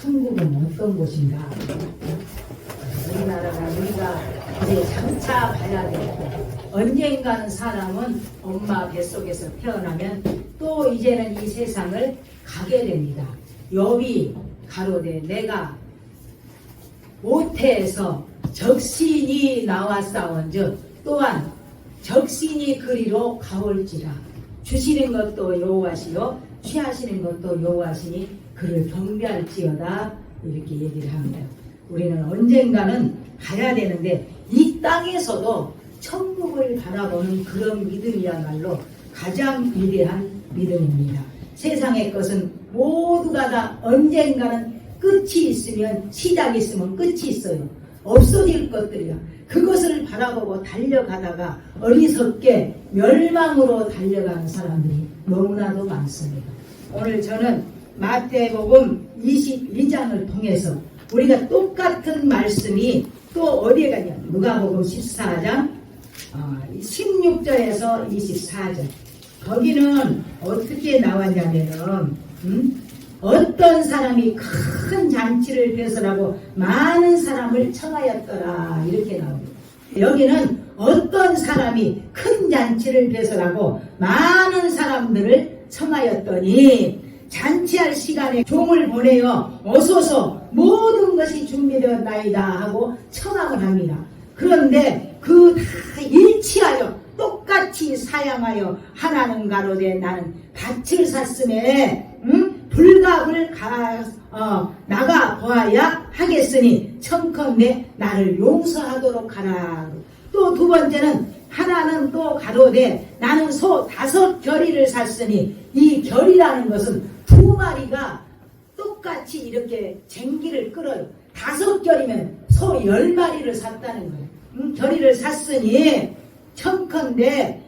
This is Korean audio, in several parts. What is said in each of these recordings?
천국은 어떤 곳인가? 우리나라가 우리가 이제 장차 가야 되고, 언젠가는 사람은 엄마 뱃속에서 태어나면 또 이제는 이 세상을 가게 됩니다. 욥이 가로되 내가 모태에서 적신이 나왔사온즉 또한 적신이 그리로 가올지라. 주시는 것도 여호와시요 취하시는 것도 여호와시니 그를 경배할지어다. 이렇게 얘기를 합니다. 우리는 언젠가는 가야 되는데 이 땅에서도 천국을 바라보는 그런 믿음이야말로 가장 위대한 믿음입니다. 세상의 것은 모두가 다 언젠가는 끝이 있으면, 시작이 있으면 끝이 있어요. 없어질 것들이야. 그것을 바라보고 달려가다가 어리석게 멸망으로 달려가는 사람들이 너무나도 많습니다. 오늘 저는 마태복음 22장을 통해서 우리가 똑같은 말씀이 또 어디에 가냐, 누가복음 14장 16절에서 24절. 거기는 어떻게 나왔냐면은 어떤 사람이 큰 잔치를 배설하고 많은 사람을 청하였더라, 이렇게 나옵니다. 여기는 어떤 사람이 큰 잔치를 배설하고 많은 사람들을 청하였더니 잔치할 시간에 종을 보내어 오소서 모든 것이 준비되었나이다 하고 청함을 합니다. 그런데 그 다 일치하여 똑같이 사양하여 하나는 가로되 나는 밭을 샀음에 불갑을 나가 보아야 하겠으니 청컨대 나를 용서하도록 하라. 또 두 번째는 하나는 또 가로되 나는 소 5겨리를 샀으니 이 겨리라는 것은 두 마리가 똑같이 이렇게 쟁기를 끌어요. 5겨리면 소 10마리를 샀다는 거예요. 겨리를 샀으니 청컨대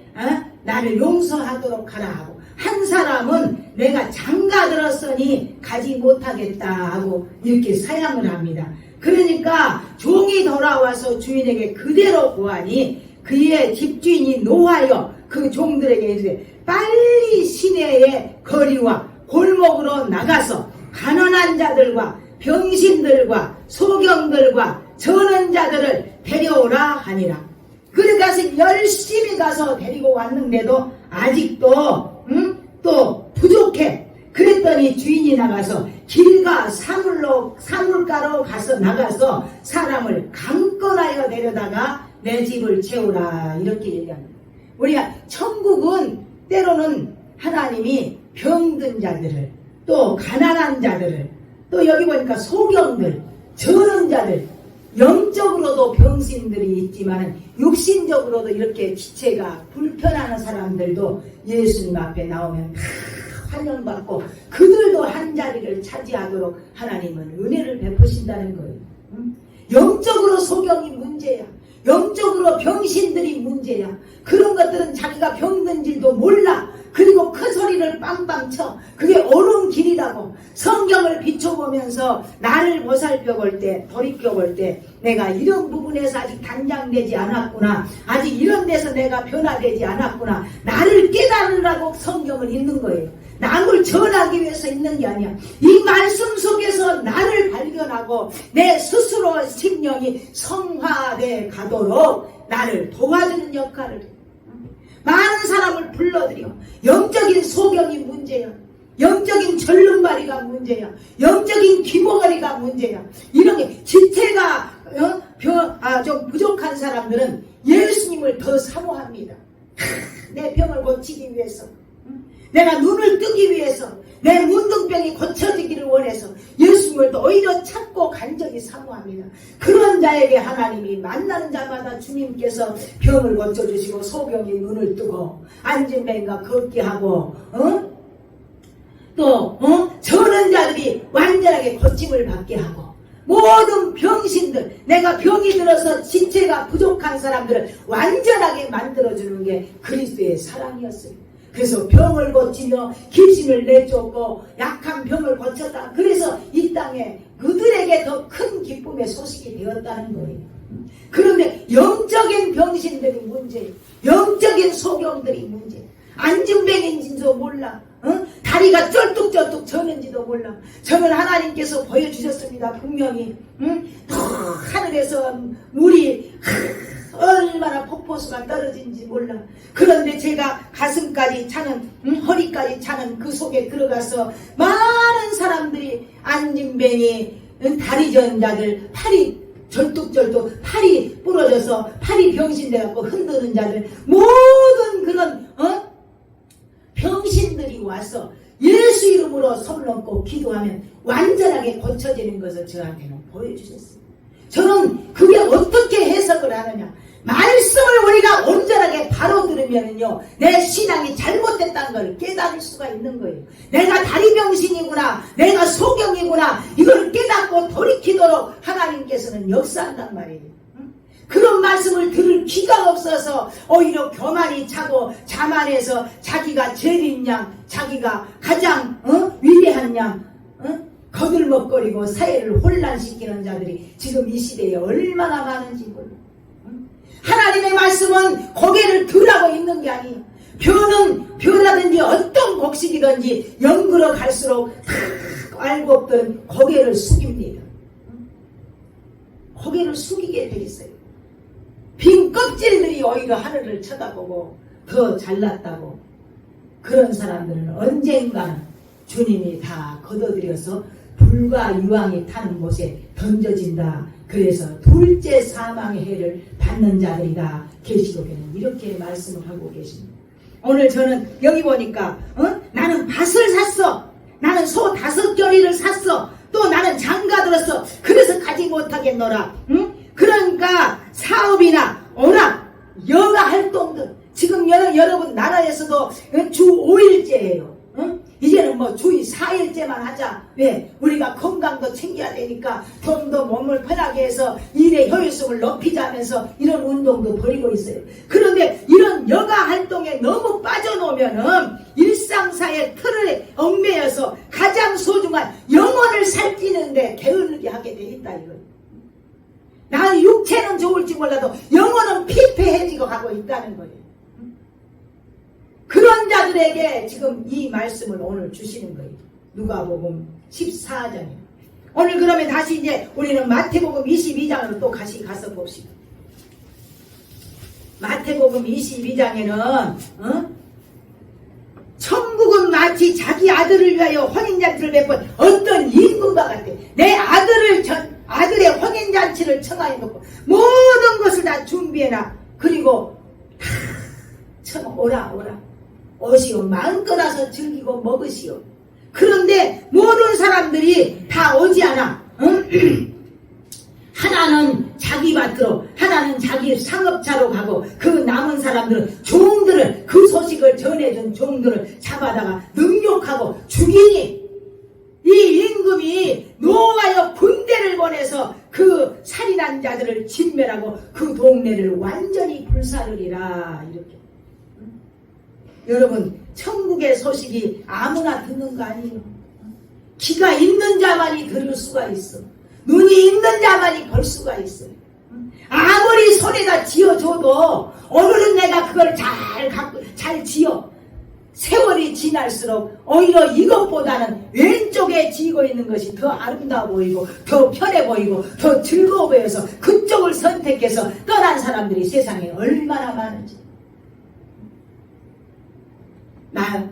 나를 용서하도록 하라 하고, 한 사람은 내가 장가 들었으니 가지 못하겠다 하고 이렇게 사양을 합니다. 그러니까 종이 돌아와서 주인에게 그대로 보아니 그의 집주인이 노하여 그 종들에게 이르되 빨리 시내의 거리와 골목으로 나가서 가난한 자들과 병신들과 소경들과 저는 자들을 데려오라 하니라. 그래 가서 열심히 가서 데리고 왔는데도 아직도 또 부족해. 그랬더니 주인이 나가서 길가 사물가로 가서 나가서 사람을 강권하여 데려다가 내 집을 채우라, 이렇게 얘기합니다. 우리가 천국은 때로는 하나님이 병든 자들을, 또 가난한 자들을, 또 여기 보니까 소경들, 저런 자들, 영적으로도 병신들이 있지만 육신적으로도 이렇게 지체가 불편한 사람들도 예수님 앞에 나오면 다 환영받고 그들도 한 자리를 차지하도록 하나님은 은혜를 베푸신다는 거예요. 영적으로 소경이 문제야. 영적으로 병신들이 문제야. 그런 것들은 자기가 병든 줄도 몰라. 그리고 큰 소리를 빵빵 쳐. 그게 옳은 길이라고. 성경을 비춰보면서 나를 보살펴 볼 때, 돌이켜 볼 때 내가 이런 부분에서 아직 단장되지 않았구나. 아직 이런 데서 내가 변화되지 않았구나. 나를 깨달으라고 성경을 읽는 거예요. 남을 전하기 위해서 있는 게 아니야. 이 말씀 속에서 나를 발견하고 내 스스로 심령이 성화돼 가도록 나를 도와주는 역할을 해. 많은 사람을 불러들여. 영적인 소경이 문제야. 영적인 절름발이가 문제야. 영적인 귀머거리가 문제야. 이런 게 지체가 좀 부족한 사람들은 예수님을 더 사모합니다. 내 병을 고치기 위해서, 내가 눈을 뜨기 위해서, 내 문둥병이 고쳐지기를 원해서 예수님을 더 오히려 찾고 간절히 사모합니다. 그런 자에게 하나님이 만나는 자마다 주님께서 병을 고쳐주시고 소경이 눈을 뜨고 앉은 뱅가 걷게 하고 저런 자들이 완전하게 고침을 받게 하고, 모든 병신들, 내가 병이 들어서 지체가 부족한 사람들을 완전하게 만들어주는 게 그리스도의 사랑이었어요. 그래서 병을 고치며 귀신을 내쫓고 약한 병을 고쳤다. 그래서 이 땅에 그들에게 더 큰 기쁨의 소식이 되었다는 거예요. 그런데 영적인 병신들이 문제예요. 영적인 소경들이 문제예요. 안진뱅인지도 몰라. 다 다리가 쩔뚝쩔뚝 저는지도 몰라. 저는 하나님께서 보여주셨습니다. 분명히. 응? 하늘에서 물이 얼마나 폭포수가 떨어진지 몰라. 그런데 제가 가슴까지 차는, 허리까지 차는 그 속에 들어가서 많은 사람들이 안진뱅이, 다리 저은 자들, 팔이 절뚝절뚝, 팔이 부러져서 팔이 병신돼갖고 흔드는 자들, 모든 그런 병신들이 와서 예수 이름으로 손을 얹고 기도하면 완전하게 고쳐지는 것을 저한테는 보여주셨어요. 저는 그게 어떻게 해석을 하느냐. 말씀을 우리가 온전하게 바로 들으면요, 내 신앙이 잘못됐다는 걸 깨달을 수가 있는 거예요. 내가 다리병신이구나, 내가 소경이구나, 이걸 깨닫고 돌이키도록 하나님께서는 역사한단 말이에요. 그런 말씀을 들을 기가 없어서 오히려 교만이 차고 자만해서 자기가 제일인 양, 자기가 가장 위대한 양, 거들먹거리고 사회를 혼란시키는 자들이 지금 이 시대에 얼마나 많은지 몰라. 하나님의 말씀은 고개를 들하고 있는 게 아니에요. 벼라든지 어떤 곡식이든지 연구로 갈수록 다 알고 없던 고개를 숙입니다. 고개를 숙이게 돼 있어요. 빈 껍질들이 오히려 하늘을 쳐다보고 더 잘났다고. 그런 사람들은 언젠가는 주님이 다 걷어들여서 불과 유황이 타는 곳에 던져진다. 그래서 둘째 사망의 해를 받는 자들이다. 계시록에는 이렇게 말씀을 하고 계십니다. 오늘 저는 여기 보니까 나는 밭을 샀어. 나는 소 5겨리를 샀어. 또 나는 장가 들었어. 그래서 가지 못하겠노라. 그러니까 사업이나 오락, 여가 활동들, 지금 여러분 나라에서도 주 5일제예요. 이제는 뭐 주의 4일째만 하자. 왜? 우리가 건강도 챙겨야 되니까 좀 더 몸을 편하게 해서 일의 효율성을 높이자면서 이런 운동도 벌이고 있어요. 그런데 이런 여가 활동에 너무 빠져놓으면은 일상사의 틀에 얽매여서 가장 소중한 영혼을 살피는데 게을르게 하게 돼 있다 이거예요. 나 육체는 좋을지 몰라도 영혼은 피폐해지고 가고 있다는 거예요. 그런 자들에게 지금 이 말씀을 오늘 주시는 거예요. 누가복음 14장이에요. 오늘 그러면 다시 이제 우리는 마태복음 22장으로 또 다시 가서 봅시다. 마태복음 22장에는 천국은 마치 자기 아들을 위하여 혼인잔치를 베푼 어떤 임금과 같아. 내 아들의 혼인잔치를 청하여 놓고 모든 것을 다 준비해놔. 그리고 다 오라 오시오. 마음껏 와서 즐기고 먹으시오. 그런데 모든 사람들이 다 오지 않아. 하나는 자기 밭으로, 하나는 자기 상업차로 가고, 그 남은 사람들은 종들을, 그 소식을 전해준 종들을 잡아다가 능욕하고 죽이니, 이 임금이 노하여 군대를 보내서 그 살인한 자들을 진멸하고 그 동네를 완전히 불사르리라. 이렇게. 여러분, 천국의 소식이 아무나 듣는 거 아니에요. 귀가 있는 자만이 들을 수가 있어. 눈이 있는 자만이 볼 수가 있어요. 아무리 손에다 지어줘도 오늘은 내가 그걸 잘 지어. 세월이 지날수록 오히려 이것보다는 왼쪽에 지고 있는 것이 더 아름다워 보이고 더 편해 보이고 더 즐거워 보여서 그쪽을 선택해서 떠난 사람들이 세상에 얼마나 많은지.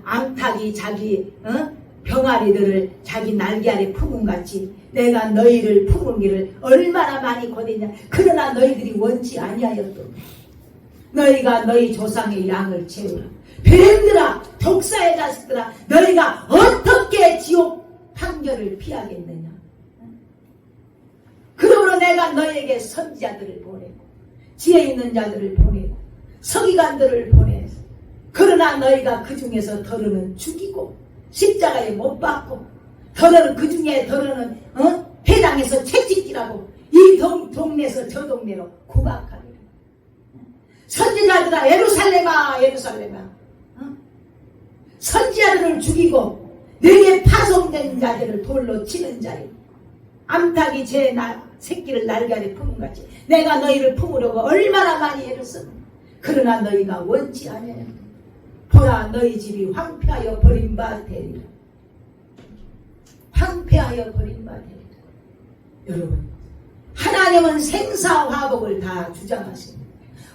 암탉이 자기 병아리들을 자기 날개 아래 품은같이 내가 너희를 품은기를 얼마나 많이 고대냐. 그러나 너희들이 원치 아니하였도다. 너희가 너희 조상의 양을 채우라. 뱀들아, 독사의 자식들아, 너희가 어떻게 지옥 판결을 피하겠느냐. 그러므로 내가 너희에게 선지자들을 보내고 지혜 있는 자들을 보내고 서기관들을 보내서 그러나 너희가 그 중에서 더러는 죽이고 십자가에 못 박고 더러는 그 중에 더러는 회당에서 채찍질하고 이 동네에서 저 동네로 구박하리라. 선지자들아, 예루살렘아 선지자들을 죽이고 내게 파송된 자들을 돌로 치는 자요. 암탉이 제 새끼를 날개 아래 품은같이 내가 너희를 품으려고 얼마나 많이 애를 썼는가. 그러나 너희가 원치 아니하였다. 보라, 너희 집이 황폐하여 버림받아 되리라. 황폐하여 버린 바 되리라. 여러분, 하나님은 생사화복을 다 주장하십니다.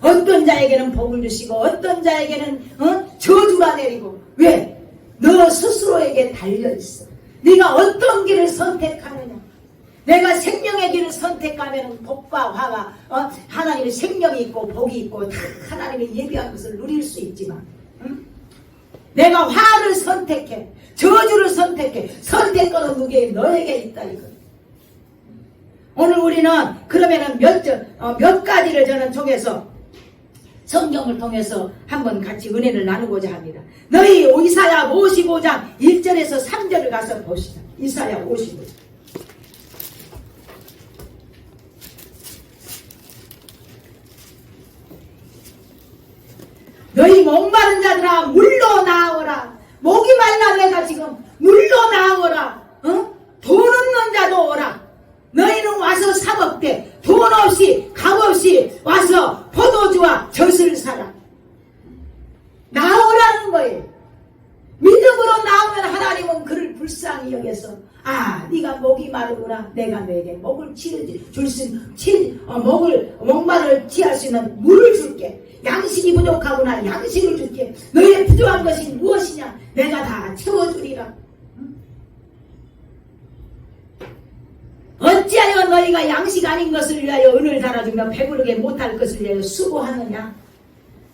어떤 자에게는 복을 주시고 어떤 자에게는 저주가 내리고. 왜? 너 스스로에게 달려있어. 네가 어떤 길을 선택하느냐. 내가 생명의 길을 선택하면 복과 화가 하나님의 생명이 있고 복이 있고 다 하나님이 예비한 것을 누릴 수 있지만 내가 화를 선택해, 저주를 선택해. 선택권은 너에게 있다 이거. 오늘 우리는 그러면은 몇 가지를 저는 통해서 성경을 통해서 한번 같이 은혜를 나누고자 합니다. 너희 이사야 55장 1절에서 3절을 가서 보시죠. 이사야 55장. 너희 목마른 자들아 물러 나오라. 목이 말라 내가 지금 물러 나오라. 돈 없는 자도 오라. 너희는 와서 사 먹되 돈 없이 값 없이 와서 포도주와 젖을 사라. 나오라는 거예요. 믿음으로 나오면 하나님은 그를 불쌍히 여겨서 네가 목이 마르구나. 내가 너에게 목을 목마를 취할 수 있는 물을 줄게. 양식이 부족하구나. 양식을 줄게. 너희의 부족한 것이 무엇이냐. 내가 다 채워주리라. 어찌하여 너희가 양식 아닌 것을 위하여 은을 달아주며 배부르게 못할 것을 위하여 수고하느냐.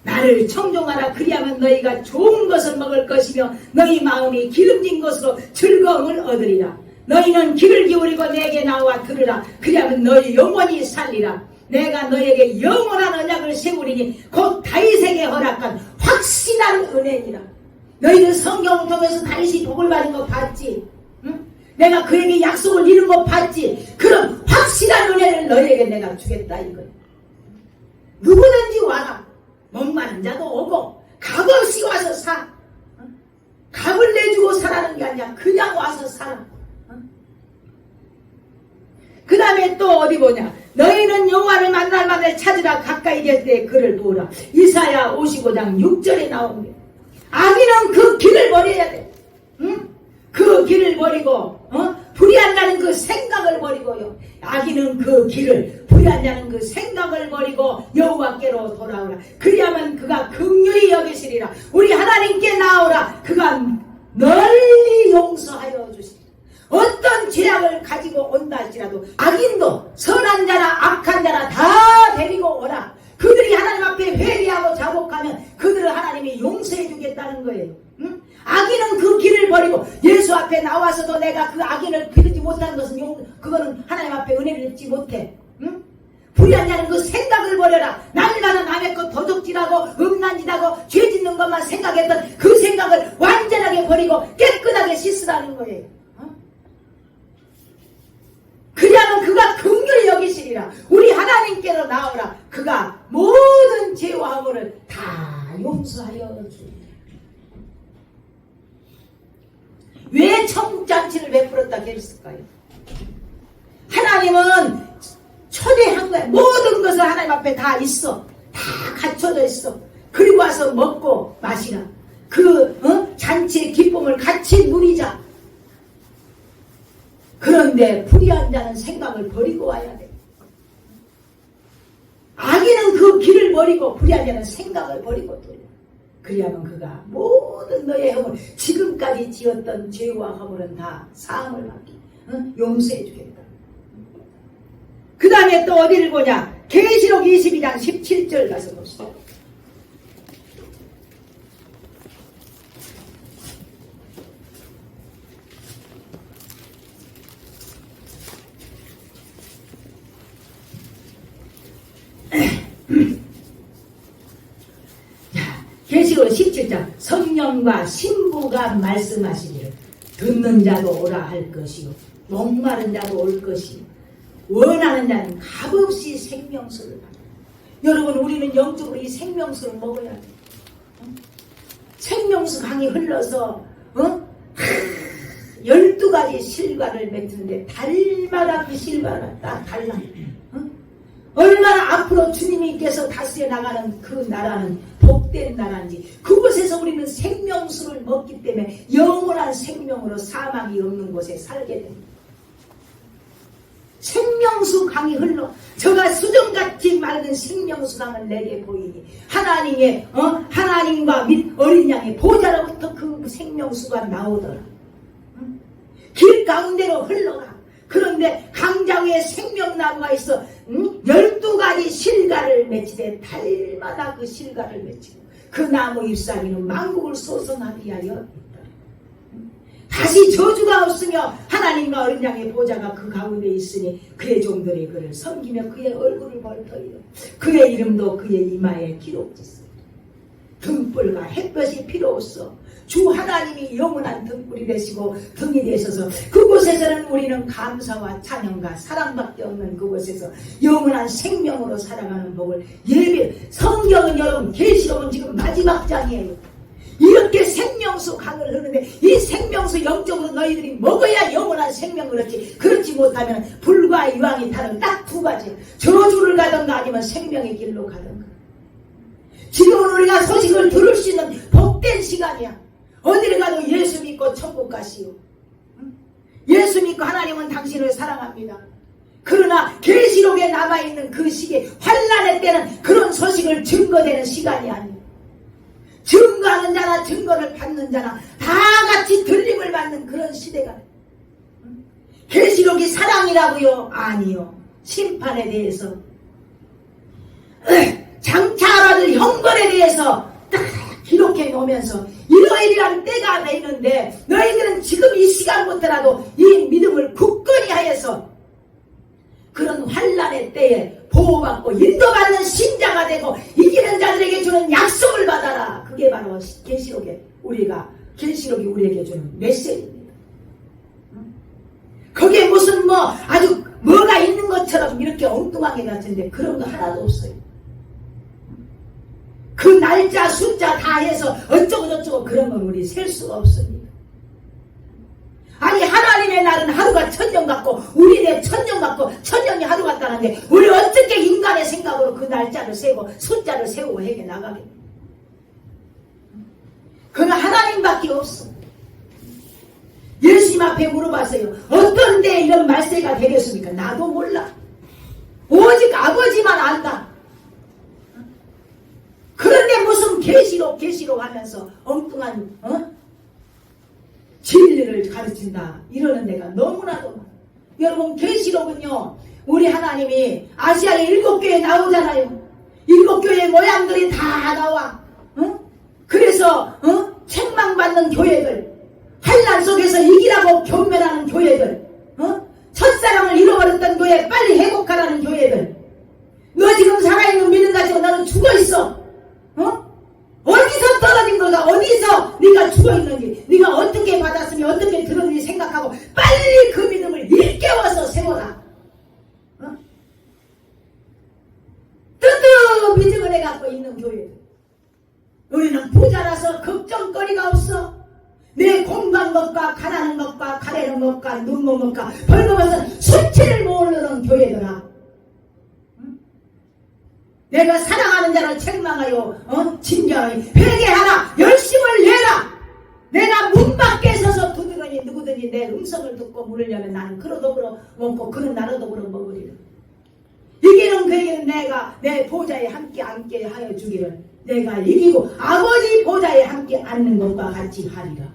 나를 청종하라. 그리하면 너희가 좋은 것을 먹을 것이며 너희 마음이 기름진 것으로 즐거움을 얻으리라. 너희는 귀를 기울이고 내게 나와 들으라. 그리하면 너희 영원히 살리라. 내가 너에게 영원한 언약을 세우리니 곧 다윗에게 허락한 확신한 은혜니라. 너희는 성경을 통해서 다윗이 복을 받은 거 봤지? 응? 내가 그에게 약속을 이룬 거 봤지? 그럼 확실한 은혜를 너희에게 내가 주겠다 이거야. 누구든지 와라. 목마른 자도 오고 값없이 와서 사. 값을 내주고 사라는 게 아니라 그냥 와서 사라. 그 다음에 또 어디 보냐. 너희는 여호와를 만날 만을 찾으라. 가까이 될 때 그를 보라. 이사야 55장 6절에 나옵니다. 악인은 그 길을 버려야 돼. 응? 그 길을 버리고 불의한 자는 그 생각을 버리고요. 악인은 그 길을, 불의한 자는 그 생각을 버리고 여호와께로 돌아오라. 그리하면 그가 긍휼히 여기시리라. 우리 하나님께 나오라. 그가 널리 용서하여 주시리라. 어떤 죄악을 가지고 온다 할지라도 악인도 선한 자나 악한 자나 다 데리고 오라. 그들이 하나님 앞에 회개하고 자복하면 그들을 하나님이 용서해 주겠다는 거예요. 응? 악인은 그 길을 버리고 예수 앞에 나와서도 내가 그 악인을 기르지 못하는 것은 그거는 하나님 앞에 은혜를 입지 못해. 응? 불의한 자는 그 생각을 버려라. 날마다 남의 것 도둑질하고 음란짓하고 죄 짓는 것만 생각했던 그 생각을 완전하게 버리고 깨끗하게 씻으라는 거예요. 그리하면 그가 긍휼히 여기시리라. 우리 하나님께로 나오라. 그가 모든 죄와 허물을 다 용서하여 주리라. 왜 청장치를 베풀었다 했을까요? 하나님은 초대한 거야. 모든 것을 하나님 앞에 다 있어. 다 갖춰져 있어. 그리고 와서 먹고 마시라. 그 잔치의 기쁨을 같이 누리자. 그런데 불의한 자는 생각을 버리고 와야 돼. 악인은 그 길을 버리고 불의한 자는 생각을 버리고 돌려. 그리하면 그가 모든 너의 허물, 지금까지 지었던 죄와 허물은 다 사함을 받기, 용서해 주겠다. 그 다음에 또 어디를 보냐. 계시록 22장 17절 가서 보시죠. 계시록 17장 성령과 신부가 말씀하시기를 듣는 자도 오라 할 것이요 목마른 자도 올 것이요 원하는 자는 값없이 생명수를 받아. 여러분 우리는 영적으로 이 생명수를 먹어야 돼. 생명수 강이 흘러서 12가지 실과를 맺는데 달마다 그 실과가 다 달라. 얼마나 앞으로 주님께서 다스려 나가는 그 나라는 복된 나라인지. 그곳에서 우리는 생명수를 먹기 때문에 영원한 생명으로 사망이 없는 곳에 살게 됩니다. 생명수 강이 흘러 저가 수정같이 맑은 생명수 강을 내게 보이니 하나님의 하나님과 및 어린 양의 보좌로부터 그 생명수가 나오더라. 길 가운데로 흘러가. 그런데 강자 위에 생명나무가 있어 12가지 실과를 맺히되 달마다 그 실과를 맺히고 그 나무 잎사귀는 만국을 솟아나게 하여 있다. 다시 저주가 없으며 하나님과 어린 양의 보좌가 그 가운데 있으니 그의 종들이 그를 섬기며 그의 얼굴을 벌터이요 그의 이름도 그의 이마에 기록됐습니다. 등불과 햇볕이 필요 없어. 주 하나님이 영원한 등불이 되시고 등이 되셔서 그곳에서는 우리는 감사와 찬양과 사랑밖에 없는 그곳에서 영원한 생명으로 살아가는 복을 예배. 성경은 여러분 계시록은 지금 마지막 장이에요. 이렇게 생명수 강을 흐르는데 이 생명수 영적으로 너희들이 먹어야 영원한 생명을 얻지. 그렇지 못하면 불과 유황이 타는 딱 두 가지. 저주를 가든가 아니면 생명의 길로 가든가. 지금은 우리가 소식을 들을 수 있는 복된 시간이야. 어디를 가도 예수 믿고 천국 가시오. 예수 믿고 하나님은 당신을 사랑합니다. 그러나 계시록에 남아있는 그 시기에 환난의 때는 그런 소식을 증거되는 시간이 아니에요. 증거하는 자나 증거를 받는 자나 다 같이 들림을 받는 그런 시대가. 계시록이 사랑이라고요? 아니요. 심판에 대해서 장차하라들 형벌에 대해서 딱 기록해 놓으면서 이러이러한 때가 되는데 너희들은 지금 이 시간부터라도 이 믿음을 굳건히 하여서 그런 환난의 때에 보호받고 인도받는 신자가 되고 이기는 자들에게 주는 약속을 받아라. 그게 바로 계시록이 우리에게 주는 메시지입니다. 거기에 무슨 아주 뭐가 있는 것처럼 이렇게 엉뚱하게 같은데 그런 거 하나도 없어요. 그 날짜 숫자 다 해서 어쩌고 저쩌고 그런 건 우리 셀 수가 없습니다. 아니 하나님의 날은 하루가 1000년 같고 우리의 1000년 같고 1000년이 하루 같다는데 우리 어떻게 인간의 생각으로 그 날짜를 세고 숫자를 세우고 해게 나가겠냐. 그건 하나님밖에 없어. 예수님 앞에 물어봤어요. 어떤 데 이런 말세가 되겠습니까? 나도 몰라. 오직 아버지만 안다. 그런데 무슨 계시록 하면서 엉뚱한 진리를 가르친다 이러는 데가 너무나도 많아요. 여러분 계시록은요 우리 하나님이 아시아의 7교회 나오잖아요. 7교회 모양들이 다 나와. 그래서 책망받는 교회들, 환난 속에서 이기라고 경멸하는 교회들, 첫사랑을 잃어버렸던 교회 빨리 회복하라는 교회들. 너 지금 살아있는 믿음 가지고 너는 죽어있어. 어디서 떨어진 거가 어디서 네가 죽어있는지 네가 어떻게 받았으니 어떻게 들었는지 생각하고 빨리 그 믿음을 일깨워서 세워라. 뜨뜻 믿음을 해갖고 있는 교회들. 우리는 부자라서 걱정거리가 없어. 내 공부한 것과 가난한 것과 가래는 것과 눈먼 것과 벌거벗은 수치를 모르는 교회들아. 내가 사랑하는 자를 책망하여 진정하여 회개하라. 열심을 내라. 내가 문 밖에 서서 두드러니 누구든지 내 음성을 듣고 물으려면 나는 그러도 그러 먹고 그는 나로도 그러 먹으리라. 이기는 그에게는 내가 내 보좌에 함께 앉게 하여 주기를 내가 이기고 아버지 보좌에 함께 앉는 것과 같이 하리라.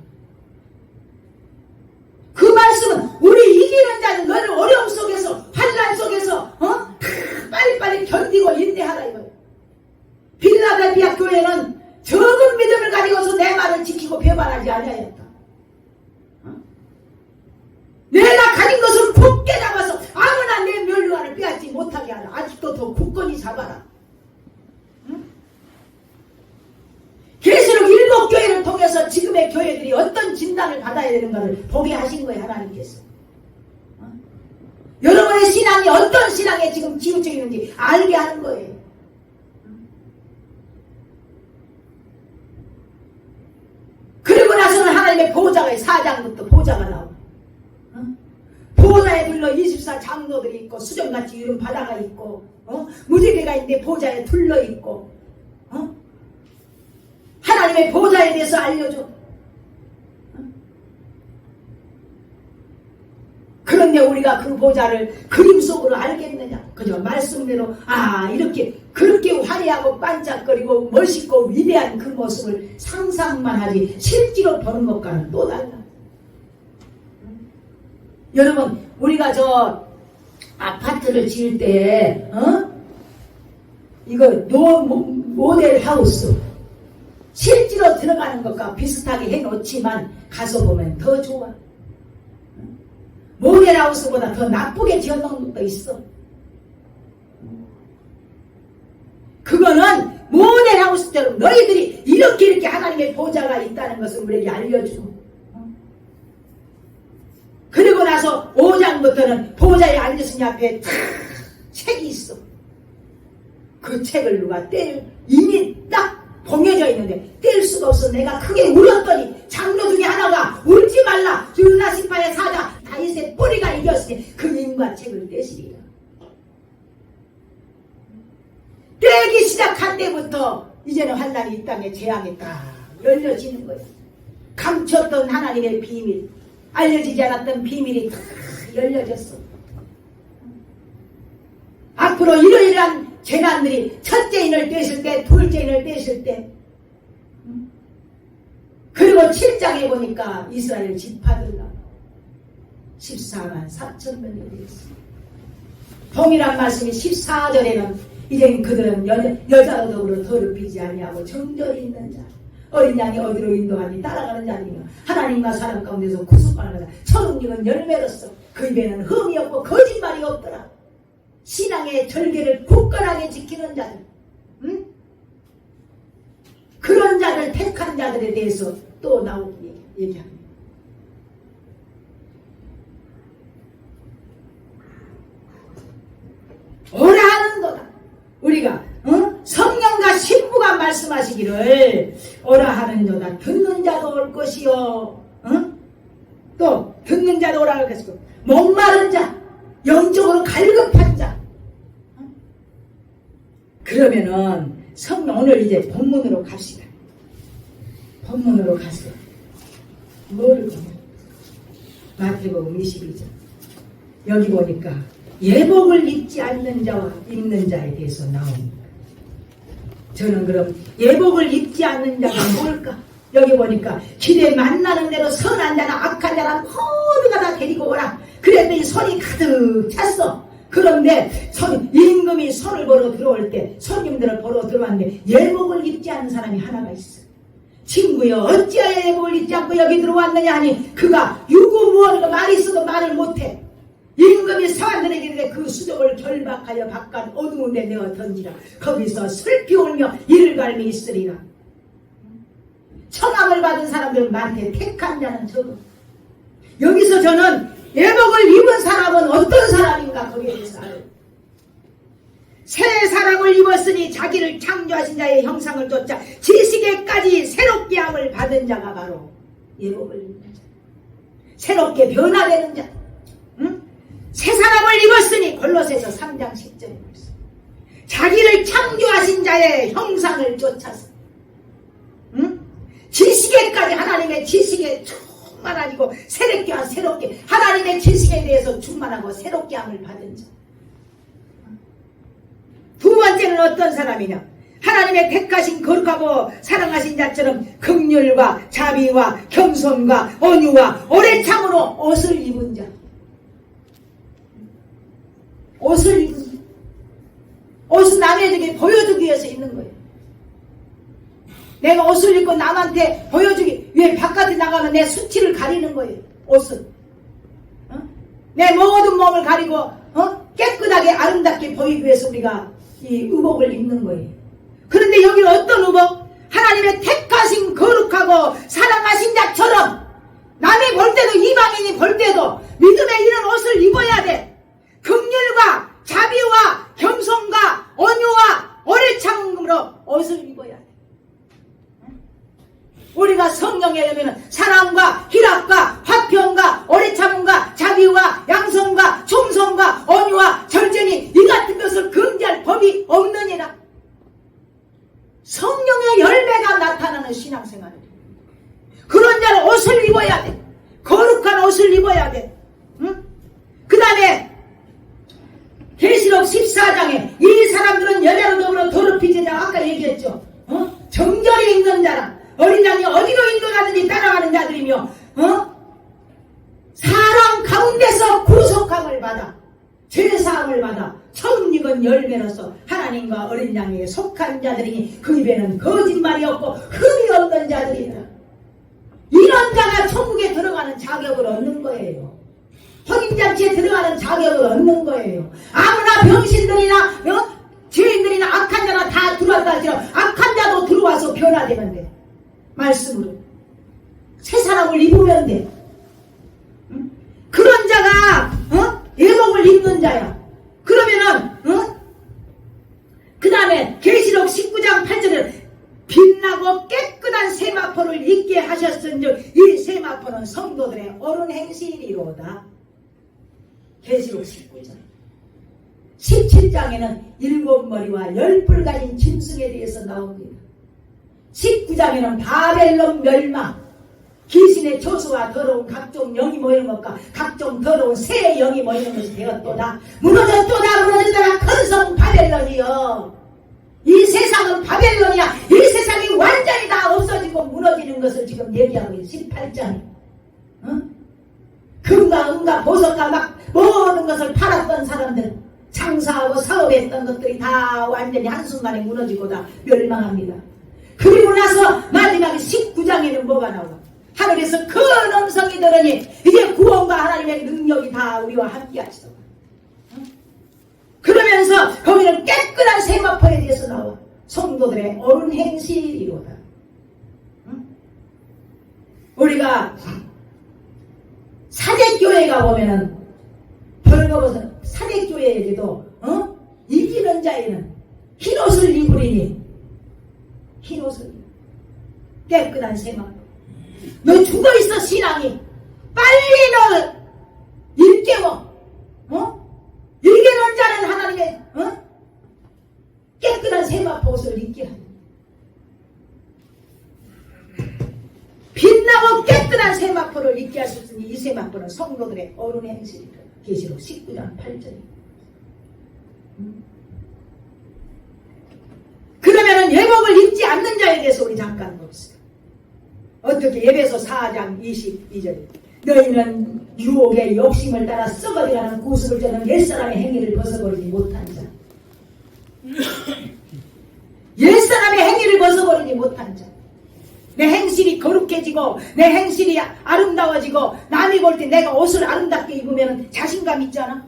그 말씀은 우리 이기는 자는 너를 어려움 속에서 환난 속에서 빨리빨리 견디고 인내하라 이거예요. 빌라델비아 교회는 적은 믿음을 가지고서 내 말을 지키고 배반하지 아니하였다. 내가 가진 것을 굳게 잡아서 아무나 내 면류관을 빼앗지 못하게 하라. 아직도 더 굳건히 잡아라. 계시록 7교회를 통해서 지금의 교회들이 어떤 진단을 받아야 되는가를 보게 하신 거예요. 하나님께서. 여러분의 신앙이 어떤 신앙에 지금 치우쳐 있는지 알게 하는 거예요. 그리고 나서는 하나님의 보좌가 4장부터 보좌가 나오고 보좌에 둘러 24장로들이 있고 수정같이 이런 바다가 있고 무지개가 있는데 보좌에 둘러 있고 하나님의 보좌에 대해서 알려줘. 그런데 우리가 그 보좌를 그림 속으로 알겠느냐? 그저 말씀대로 이렇게 그렇게 화려하고 반짝거리고 멋있고 위대한 그 모습을 상상만 하지 실제로 보는 것과는 또 달라. 여러분, 우리가 저 아파트를 지을 때 이거 모델 하우스 실제로 들어가는 것과 비슷하게 해놓지만 가서 보면 더 좋아. 모델하우스보다 더 나쁘게 지어놓은 것도 있어. 그거는 모델하우스처럼 너희들이 이렇게 하나님의 보좌가 있다는 것을 우리에게 알려주고, 그리고 나서 5장부터는 보좌에 앉으신 앞에 책이 있어. 그 책을 누가 이미 딱 봉해져 있는데 뗄 수가 없어. 내가 크게 울었더니 장로 중에 하나가 울지 말라, 유다시파의 사자 다윗의 뿌리가 이겼으니 그 인과 책을 떼시리라. 떼기 시작한 때부터 이제는 환난이 이 땅에 재앙이 딱 열려지는 거예요. 감췄던 하나님의 비밀, 알려지지 않았던 비밀이 다 열려졌어. 앞으로 이러이러한 재난들이 첫째 인을 떼실 때, 둘째 인을 떼실 때, 그리고 7장에 보니까 이스라엘 지파들과 14만 4천 명이 되었어. 동일한 말씀이 14절에는 이젠 그들은 여자로 더불어 더럽히지 아니하고 정절이 있는 자, 어린 양이 어디로 인도하니 따라가는 자니며 하나님과 사람 가운데서 구속하는 자다. 처음님은 열매로서 그 입에는 흠이 없고 거짓말이 없더라. 신앙의 절개를 굳건하게 지키는 자들, 그런 자들, 택한 자들에 대해서 또 나오고 얘기합니다. 오라 하는도다. 우리가 성령과 신부가 말씀하시기를 오라 하는도다. 듣는 자도 올 것이요, 또 듣는 자도 오라 할 것이고, 목마른 자, 영적으로 갈급한 자. 그러면은 성령, 오늘 이제 본문으로 갑시다. 본문으로 가세요. 뭘 보면 마태복음 22장 여기 보니까 예복을 입지 않는 자와 입는 자에 대해서 나옵니다. 저는 그럼 예복을 입지 않는 자가 뭘까? 여기 보니까 길에 만나는 대로 선한 자나 악한 자나 모두가 다 데리고 오라. 그랬더니 손이 가득 찼어. 그런데 임금이 손을 보러 들어올 때, 손님들을 보러 들어왔는데 예복을 입지 않는 사람이 하나가 있어. 친구여, 어찌하여 예복을 입지 않고 여기 들어왔느냐 하니 그가 유구무원으로 말이 있어도 말을 못해. 임금이 사람들에게 이르되 그 수족을 결박하여 바깥 어두운 데 내어 던지라. 거기서 슬피 울며 이를 갈미 있으리라. 청함을 받은 사람들 많대. 택한 자는 적어. 여기서 저는 예복을 입은 사람은 어떤 사람인가 거기에 대해서 알아요. 새 사람을 입었으니 자기를 창조하신 자의 형상을 쫓아 지식에까지 새롭게 함을 받은 자가 바로 예복을 입는 자, 새롭게 변화되는 자. 새 사람을 입었으니 골로새서 3장 10절에 말씀. 자기를 창조하신 자의 형상을 쫓아서 지식에까지, 하나님의 지식에 충만하고 새롭게 하나님의 지식에 대해서 충만하고 새롭게 함을 받은 자. 두 번째는 어떤 사람이냐? 하나님의 택하신 거룩하고 사랑하신 자처럼 긍휼과 자비와 겸손과 온유와 오래 참으로 옷을 입은 자. 옷을 입은 자. 옷은 남에게 보여주기 위해서 입는 거예요. 내가 옷을 입고 남한테 보여주기 위해 바깥에 나가면 내 수치를 가리는 거예요. 옷은 내 모든 몸을 가리고 깨끗하게 아름답게 보이기 위해서 우리가 이 의복을 입는 거예요. 그런데 여기는 어떤 의복? 하나님의 택하신 거룩하고 사랑하신 자처럼 남이 볼 때도, 이방인이 볼 때도 믿음의 이런 옷을 입어야 돼. 긍휼과 자비와 겸손과 온유와 오래 참음으로 옷을 입어야 돼. 우리가 성령에 의하면 사랑과 희락과 화평과 오래 참음과 자비와 양성과 충성과 온유와 절제니 이 같은 것을 금지할 법이 없느니라. 성령의 열매가 나타나는 신앙 14장에 이 사람들은 여자로 더불어 더럽히지 않아. 아까 얘기했죠. 정절히 있는 자라. 어린 양이 어디로 인도가든지 따라가는 자들이며 사람 가운데서 구속함을 받아 죄사함을 받아 처음 익은 열매로서 하나님과 어린 양에게 속한 자들이니 그 입에는 거짓말이 없고 흠이 없는 자들이라. 이런 자가 천국에 들어가는 자격을 얻는 거예요. 혼인잔치에 들어가는 자격을 얻는 거예요. 아무나 병신들이나 죄인들이나 악한 자나 다 들어왔다 할지라도 악한 자도 들어와서 변화되면 돼. 말씀으로 새 사람을 입으면 돼. 그런 자가 예복을 입는 자야. 그러면은 그 다음에 계시록 19장 8절에 빛나고 깨끗한 세마포를 입게 하셨은즉 이 세마포는 성도들의 옳은 행실이로다. 계시록 19장 17장에는 7머리와 10뿔 가진 짐승에 대해서 나옵니다. 19장에는 바벨론 멸망, 귀신의 조수와 더러운 각종 영이 모이는 것과 각종 더러운 새 영이 모이는 것이 되었도다. 무너졌도다 큰 성 바벨론이여. 이 세상은 바벨론이야. 이 세상이 완전히 다 없어지고 무너지는 것을 지금 얘기하고 있어요. 18장에 금과 은과 보석과 막 모든 것을 팔았던 사람들, 장사하고 사업했던 것들이 다 완전히 한순간에 무너지고 다 멸망합니다. 그리고 나서 마지막에 19장에는 뭐가 나와? 하늘에서 큰 음성이 들으니 이제 구원과 하나님의 능력이 다 우리와 함께 하시더라. 그러면서 거기는 깨끗한 세마포에 대해서 나와. 성도들의 옳은 행실이로다. 우리가 사대교회 가보면은 벌거벗어 사대교회에게도 이기는 자에는 흰옷을 입으리니 흰옷을 깨끗한 세마포. 너 죽어있어 신앙이. 빨리 너 일깨워. 일깨는 자는 하나님의 깨끗한 세마포 옷을 입게 하는. 빛나고 깨끗한 세마포를 입게 하셨으니 이 세마포는 성도들의 어른의 행실이다. 계시록 19장 8절. 그러면은 예복을 입지 않는 자에 대해서 우리 잠깐 봅시다. 어떻게? 에베소 4장 22절. 너희는 유혹의 욕심을 따라 썩어가는 구습을 저는 옛사람의 행위를 벗어버리지 못한 자. 옛사람의 행위를 벗어버리지 못한 자. 내 행실이 거룩해지고 내 행실이 아름다워지고 남이 볼 때 내가 옷을 아름답게 입으면 자신감 있잖아.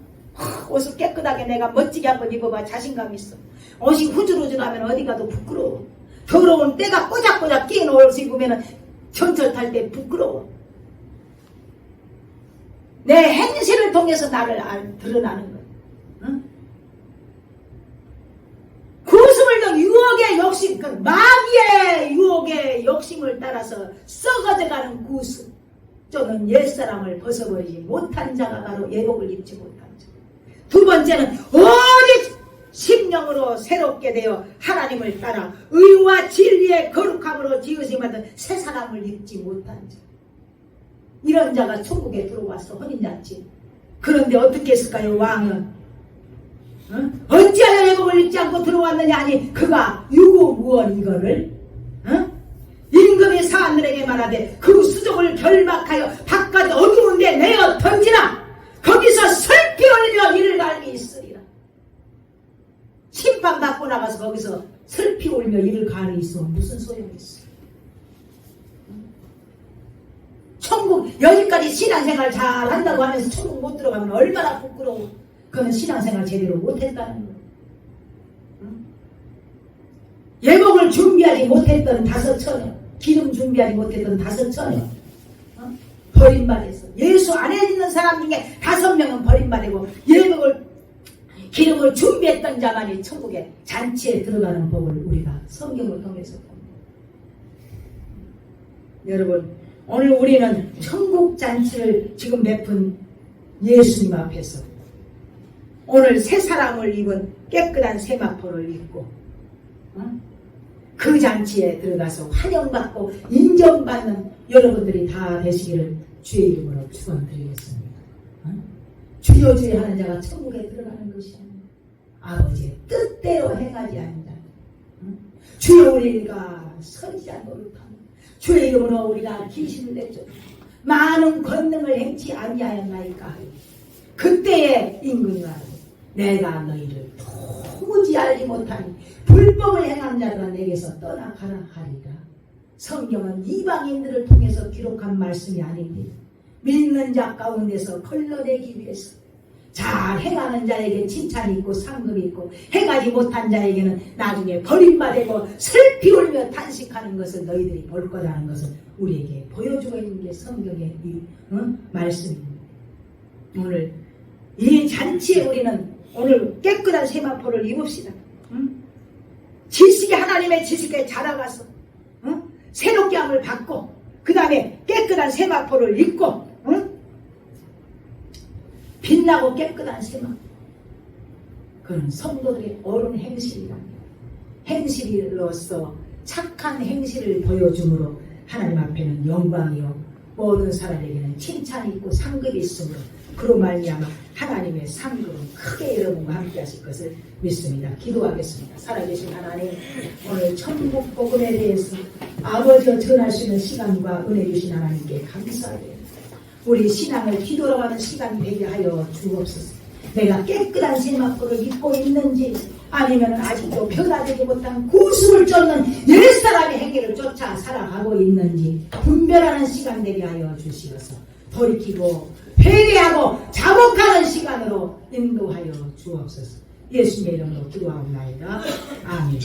옷을 깨끗하게 내가 멋지게 한번 입어봐. 자신감 있어. 옷이 후줄후줄하면 어디 가도 부끄러워. 더러운 때가 꼬작꼬작 끼인 옷을 입으면 전철 탈 때 부끄러워. 내 행실을 통해서 나를 드러나는 거야. 응? 구습을 더 유혹의 욕심, 그 마귀의 유혹의 욕심을 따라서 썩어져가는 구습. 저는 옛사람을 벗어버리지 못한 자가 바로 예복을 입지 못한 자. 두 번째는 오직 심령으로 새롭게 되어 하나님을 따라 의와 진리의 거룩함으로 지으심 받은 새 사람을 입지 못한 자. 이런 자가 천국에 들어와서 혼인잔치. 그런데 어떻게 했을까요? 왕은 어찌하여 예복을 입지 않고 들어왔느냐 하니 그가 유구무원 이거를 임금이 사람들에게 말하되 그 수족을 결박하여 바깥 어두운 데 내어 던지라. 거기서 슬피 울며 이를 갈기 있으리라. 심판받고 나가서 거기서 슬피 울며 이를 가리 있어. 무슨 소용이 있어? 천국 여기까지 신앙생활 잘 한다고 하면서 천국 못 들어가면 얼마나 부끄러워. 그건 신앙생활 제대로 못했다는 거예요. 예복을 준비하지 못했던 5처녀, 기름 준비하지 못했던 5처녀 버림받아서 예수 안에 있는 사람 중에 5명은 버림받고 예복을 기름을 준비했던 자만이 천국에 잔치에 들어가는 법을 우리가 성경을 통해서 봅니다. 여러분, 오늘 우리는 천국 잔치를 지금 베푼 예수님 앞에서 오늘 새 사람을 입은 깨끗한 세마포를 입고 그 잔치에 들어가서 환영받고 인정받는 여러분들이 다 되시기를 주의 이름으로 축원드리겠습니다. 주여 주여 하는 자가 천국에 들어가는 것이 아닙니다. 아버지의 뜻대로 행하지 않는 자. 주여 우리가 선지자 노릇하며 주의 이름으로 우리가 귀신을 내쫓아 많은 권능을 행치 아니하였나이까. 그때에 임금이가 내가 너희를 도무지 알지 못하니 불법을 행한 자들아 내게서 떠나가라 하리라. 성경은 이방인들을 통해서 기록한 말씀이 아닙니다. 믿는 자 가운데서 걸러내기 위해서 잘 행하는 자에게 칭찬이 있고 상급이 있고 행하지 못한 자에게는 나중에 버림받고 슬피 울며 탄식하는 것을 너희들이 볼 거라는 것을 우리에게 보여주고 있는 게 성경의 이 말씀입니다. 오늘 이 잔치에 우리는 오늘 깨끗한 세마포를 입읍시다. 지식이 하나님의 지식에 자라가서 새롭게 함을 받고 그 다음에 깨끗한 세마포를 입고 빛나고 깨끗한 세마포. 그건 성도들의 옳은 행실이랍니다. 행실로서 착한 행실을 보여줌으로 하나님 앞에는 영광이요 모든 사람에게는 칭찬이 있고 상급이 있으므로 그로 말미암아 하나님의 상급은 크게 여러분과 함께 하실 것을 믿습니다. 기도하겠습니다. 살아계신 하나님, 오늘 천국 복음에 대해서 아버지와 전할 수 있는 시간과 은혜 주신 하나님께 감사드립니다. 우리 신앙을 뒤돌아가는 시간이 되게 하여 주옵소서. 내가 깨끗한 세마포를 입고 있는지 아니면 아직도 변화되지 못한 구습을 쫓는 옛사람의 행위를 쫓아 살아가고 있는지 분별하는 시간 되게 하여 주시어서 돌이키고 회개하고 자복하는 시간으로 인도하여 주옵소서. 예수님의 이름으로 기도하옵나이다. 아멘.